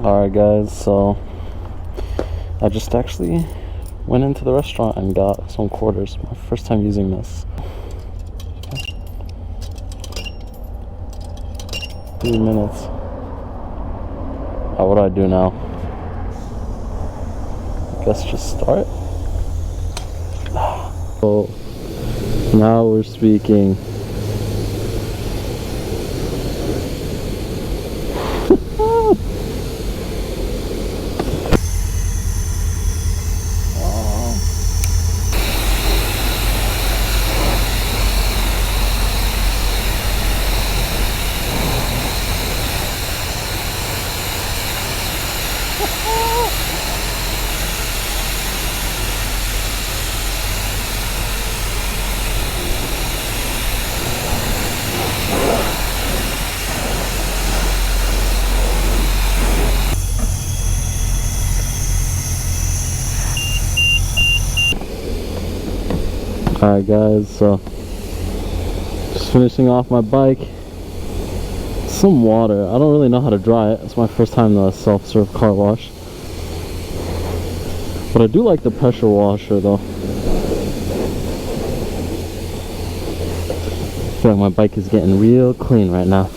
Alright guys, so I just actually went into the restaurant and got some quarters. My first time using this. 3 minutes. What do I do now? I guess just start. So now we're speaking. Alright guys, so just finishing off my bike. Some water. I don't really know how to dry it. It's my first time in a self-serve car wash. But I do like the pressure washer though. I feel like my bike is getting real clean right now.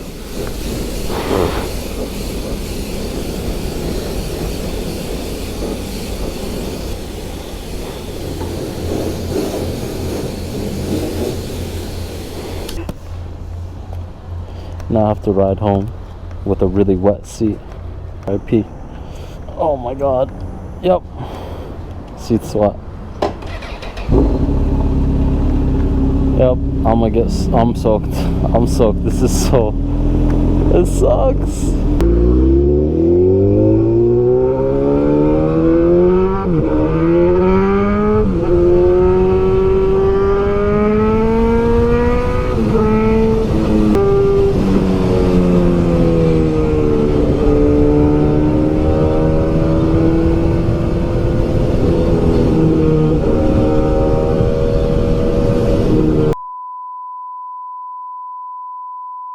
Now I have to ride home with a really wet seat. RIP. Oh my god. Yep. Seat's wet. Yep. I'm soaked. I'm soaked. This sucks.